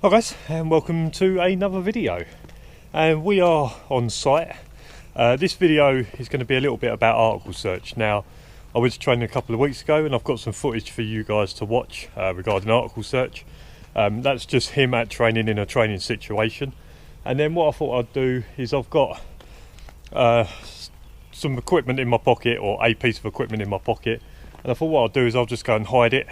Hi guys, and welcome to another video. And we are on site. This video is going to be a little bit about article search. Now, I was training a couple of weeks ago and I've got some footage for you guys to watch regarding article search. That's just him at training in a training situation. And then what I thought I'd do is I've got some equipment in my pocket, or a piece of equipment in my pocket, and I thought what I'll do is I'll just go and hide it,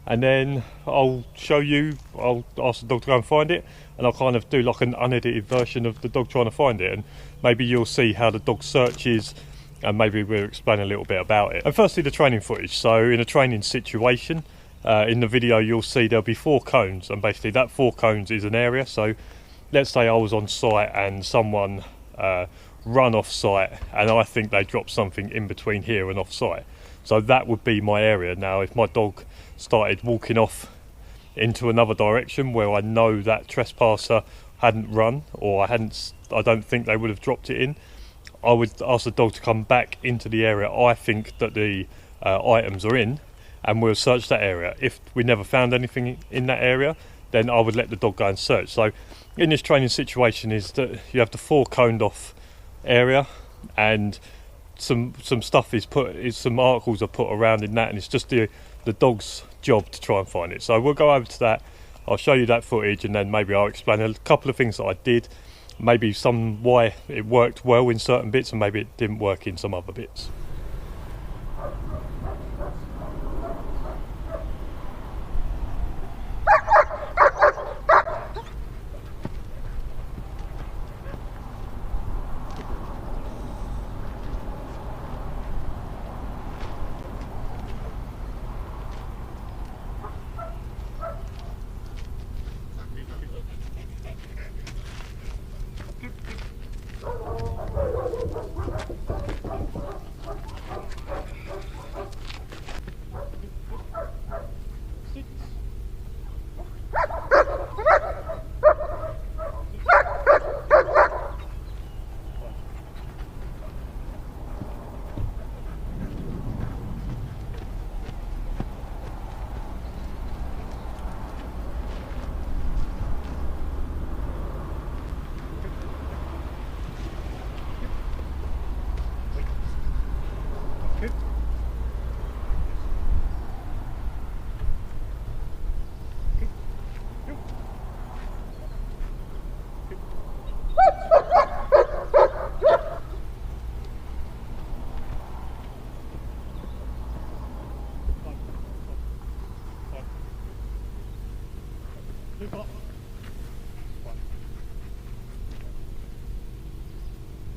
and then I'll show you, I'll ask the dog to go and find it, and I'll kind of do like an unedited version of the dog trying to find it, and maybe you'll see how the dog searches, and maybe we'll explain a little bit about it. And firstly, the training footage. So in a training situation, in the video you'll see there'll be 4 cones, and basically that 4 cones is an area. So let's say I was on site and someone run off site, and I think they dropped something in between here and off site. So that would be my area. Now, if my dog started walking off into another direction where I know that trespasser hadn't run, or I don't think they would have dropped it in, I would ask the dog to come back into the area I think that the items are in, and we'll search that area. If we never found anything in that area, then I would let the dog go and search. So in this training situation is that you have the 4 coned off area, and some stuff is some articles are put around in that, and it's just the dog's job to try and find it. So we'll go over to that, I'll show you that footage, and then maybe I'll explain a couple of things that I did, maybe why it worked well in certain bits and maybe it didn't work in some other bits.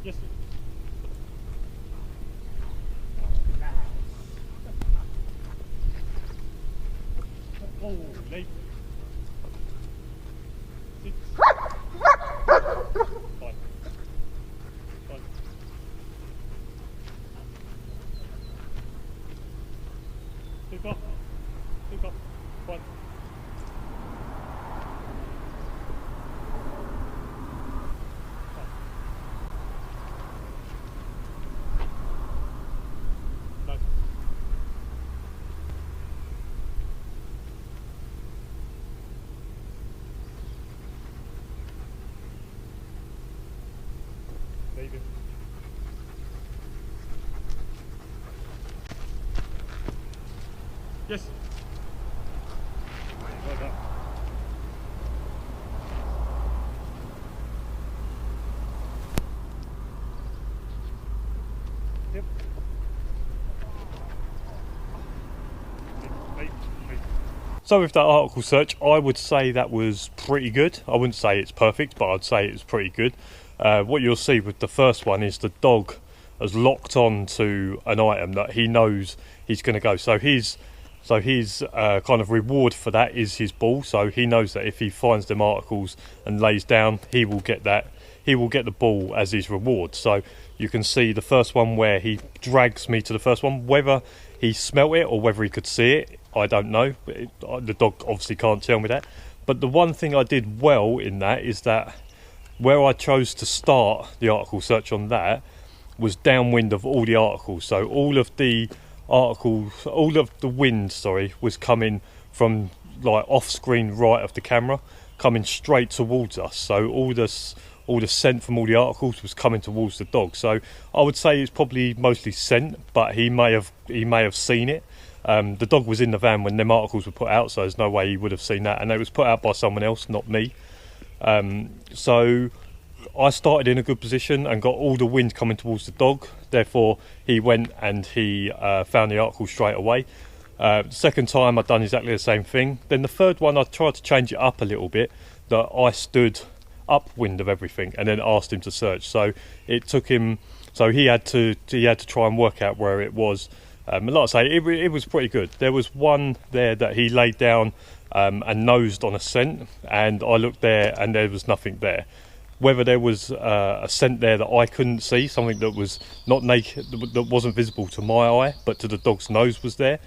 Yes. Oh, late. 6. 5. 5. Take off. Take off. 1. Yes. Well done. Yep. So with that article search, I would say that was pretty good. I wouldn't say it's perfect, but I'd say it's pretty good. What you'll see with the first one is the dog has locked on to an item that he knows he's going to go. So his kind of reward for that is his ball. So he knows that if he finds them articles and lays down, he will get that. He will get the ball as his reward. So you can see the first one where he drags me to the first one. Whether he smelt it or whether he could see it, I don't know. The dog obviously can't tell me that. But the one thing I did well in that is that where I chose to start the article search on that was downwind of all the articles. So all of the articles, all of the wind, sorry, was coming from like off screen right of the camera, coming straight towards us. So all the scent from all the articles was coming towards the dog. So I would say it's probably mostly scent, but he may have seen it. The dog was in the van when them articles were put out, so there's no way he would have seen that, and it was put out by someone else, not me. So I started in a good position and got all the wind coming towards the dog. Therefore, he went and he found the article straight away. Second time, I'd done exactly the same thing. Then the third one, I tried to change it up a little bit, that I stood upwind of everything and then asked him to search. So it took him. So he had to try and work out where it was. And like I say, it was pretty good. There was one there that he laid down and nosed on a scent, and I looked there and there was nothing there. Whether there was a scent there that I couldn't see, something that was not naked, that wasn't visible to my eye, but to the dog's nose was there.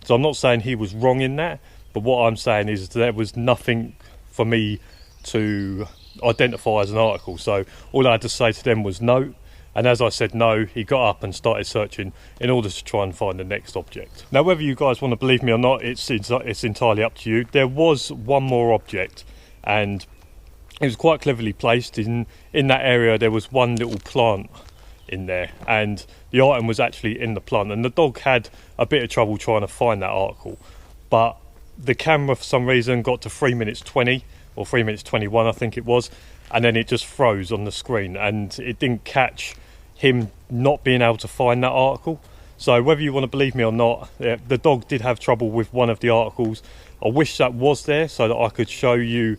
So I'm not saying he was wrong in that, but what I'm saying is there was nothing for me to identify as an article. So all I had to say to them was no. And as I said no, he got up and started searching in order to try and find the next object. Now, whether you guys want to believe me or not, it's entirely up to you. There was one more object, and it was quite cleverly placed. In that area, there was one little plant in there, and the item was actually in the plant. And the dog had a bit of trouble trying to find that article. But the camera, for some reason, got to 3 minutes 20, or 3 minutes 21, I think it was. And then it just froze on the screen, and it didn't catch him not being able to find that article. So whether you want to believe me or not, the dog did have trouble with one of the articles. I wish that was there so that I could show you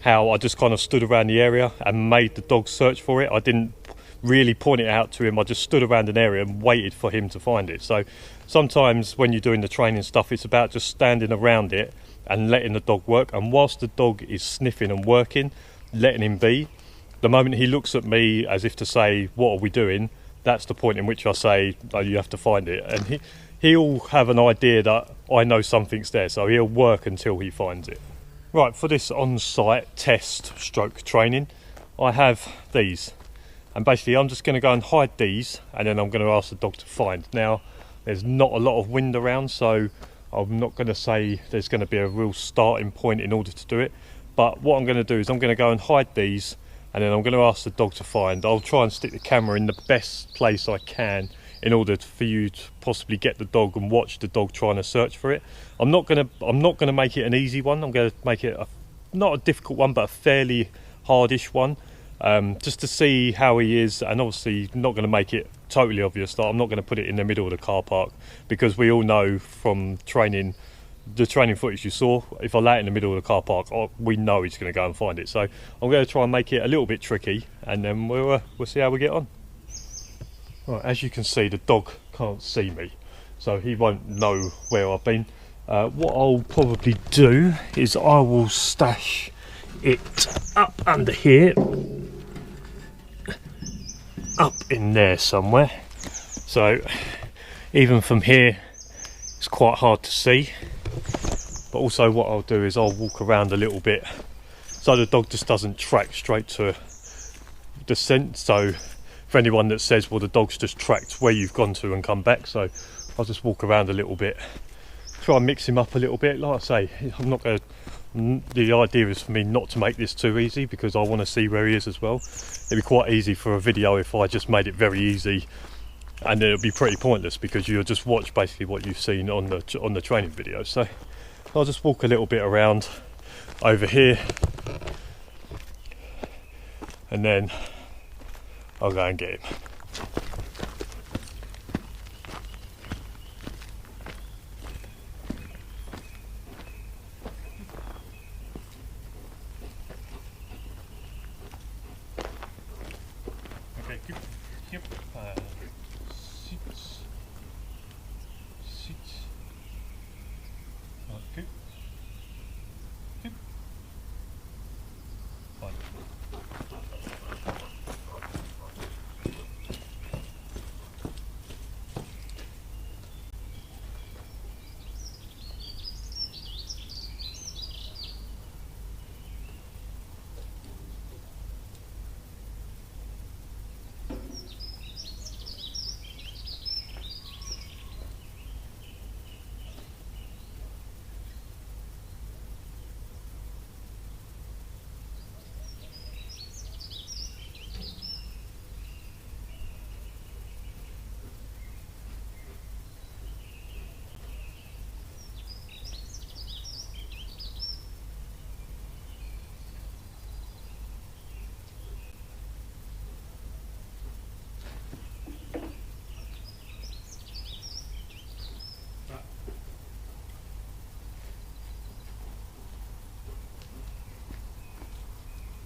how I just kind of stood around the area and made the dog search for it. I didn't really point it out to him. I just stood around an area and waited for him to find it. So sometimes when you're doing the training stuff, it's about just standing around it and letting the dog work. And whilst the dog is sniffing and working, letting him be. The moment he looks at me as if to say, what are we doing? That's the point in which I say, oh, you have to find it. And he'll have an idea that I know something's there, so he'll work until he finds it. Right, for this on-site test stroke training, I have these. And basically I'm just going to go and hide these, and then I'm going to ask the dog to find. Now, there's not a lot of wind around, so I'm not going to say there's going to be a real starting point in order to do it. But what I'm going to do is I'm going to go and hide these, and then I'm going to ask the dog to find. I'll try and stick the camera in the best place I can in order for you to possibly get the dog and watch the dog trying to search for it. I'm not going to make it an easy one. I'm going to make it not a difficult one, but a fairly hardish one, just to see how he is. And obviously not going to make it totally obvious that I'm not going to put it in the middle of the car park, because we all know from training, the training footage you saw, if I lay it in the middle of the car park, we know he's going to go and find it. So I'm going to try and make it a little bit tricky, and then we'll see how we get on. Right, as you can see, the dog can't see me, so he won't know where I've been. What I'll probably do is I will stash it up under here, up in there somewhere. So even from here, it's quite hard to see. But also what I'll do is I'll walk around a little bit so the dog just doesn't track straight to the scent. So for anyone that says, well, the dog's just tracked where you've gone to and come back, so I'll just walk around a little bit, try and mix him up a little bit. Like I say, I'm not going to, the idea is for me not to make this too easy, because I want to see where he is as well. It'd be quite easy for a video if I just made it very easy, and then it'd be pretty pointless because you'll just watch basically what you've seen on the training video. So I'll just walk a little bit around over here, and then I'll go and get him. Okay, keep. Sit. Okay. Keep. Fine.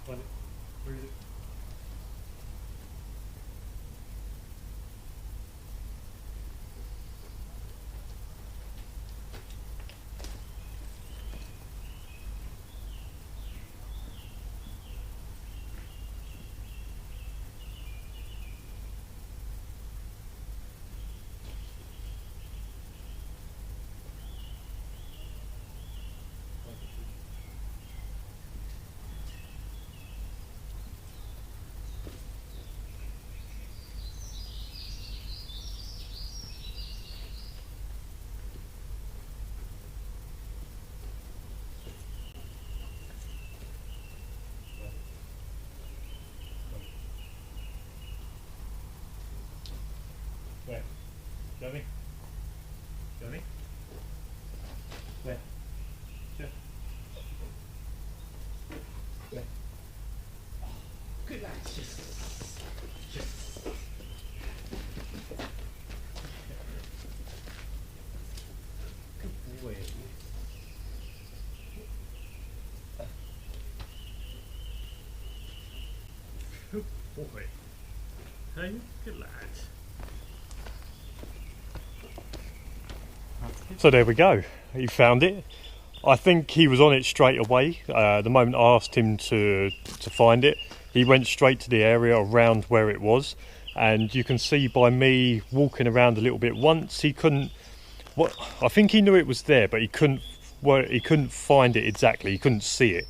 Find it. Where is it? Where? Show me. Show me. Where? Show. Where? Oh, good lad. Yes. Yes. Good boy. Good boy. Hey, good lad. So there we go, he found it. I think he was on it straight away. The moment I asked him to find it, he went straight to the area around where it was, and you can see by me walking around a little bit once, he couldn't, I think he knew it was there, but he couldn't find it exactly, he couldn't see it.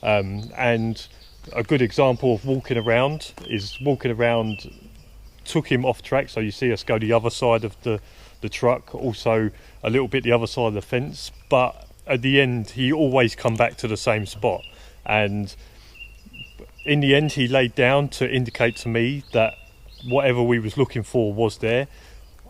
And a good example of walking around took him off track, so you see us go the other side of the truck, also a little bit the other side of the fence, but at the end he always come back to the same spot, and in the end he laid down to indicate to me that whatever we was looking for was there.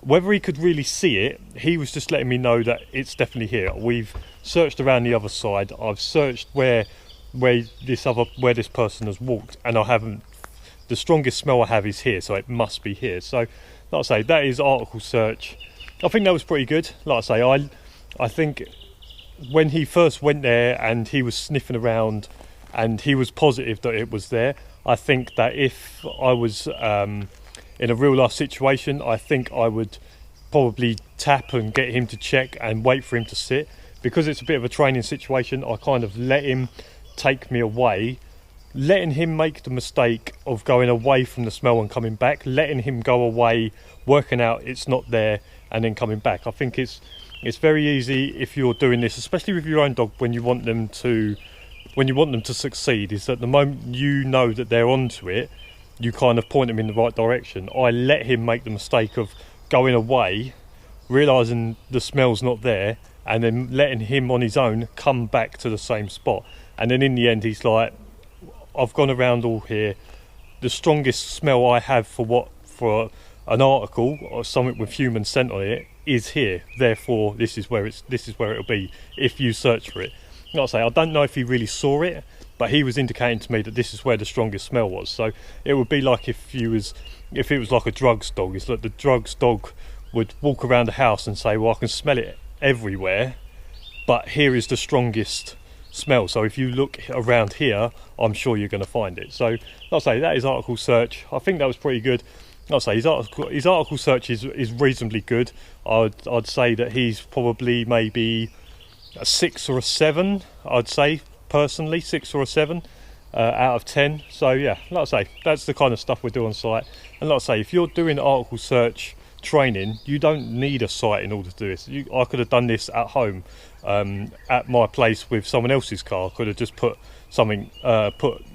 Whether he could really see it, he was just letting me know that it's definitely here. We've searched around the other side, I've searched where this person has walked, and I haven't. The strongest smell I have is here, so it must be here. So like I say, that is article search. I think that was pretty good. Like I say, I think when he first went there and he was sniffing around and he was positive that it was there, I think that if I was in a real life situation, I think I would probably tap and get him to check and wait for him to sit. Because it's a bit of a training situation, I kind of let him take me away, letting him make the mistake of going away from the smell and coming back, letting him go away, working out it's not there, and then coming back. I think it's very easy if you're doing this, especially with your own dog, when you want them to succeed, is that the moment you know that they're onto it, you kind of point them in the right direction. I let him make the mistake of going away, realising the smell's not there, and then letting him on his own come back to the same spot. And then in the end he's like, I've gone around all here, the strongest smell I have for an article or something with human scent on it is here, therefore this is where it'll be if you search for it. Like I say, I don't know if he really saw it, but he was indicating to me that this is where the strongest smell was. So it would be like if it was like a drugs dog. It's like the drugs dog would walk around the house and say, well, I can smell it everywhere, but here is the strongest smell, so if you look around here, I'm sure you're going to find it. So like I say, that is article search. I think that was pretty good. Like I say, his article search is reasonably good. I'd say that he's probably maybe a 6 or a 7. I'd say personally 6 or a 7 out of 10. So yeah, like I say, that's the kind of stuff we do on site. And like I say, if you're doing article search training, you don't need a site in order to do this. I could have done this at home, at my place with someone else's car. I could have just put something, put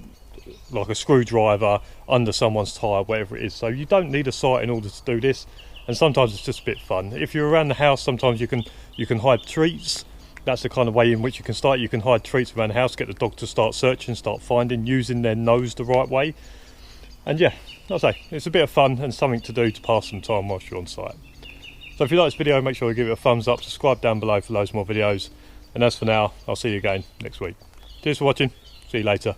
like a screwdriver under someone's tyre, whatever it is. So you don't need a site in order to do this, and sometimes it's just a bit fun. If you're around the house, sometimes you can hide treats. That's the kind of way in which you can start. You can hide treats around the house, get the dog to start searching, start finding, using their nose the right way. And yeah, like I say, it's a bit of fun and something to do to pass some time whilst you're on site. So if you like this video, make sure you give it a thumbs up, subscribe down below for loads more videos. And as for now, I'll see you again next week. Cheers for watching, see you later.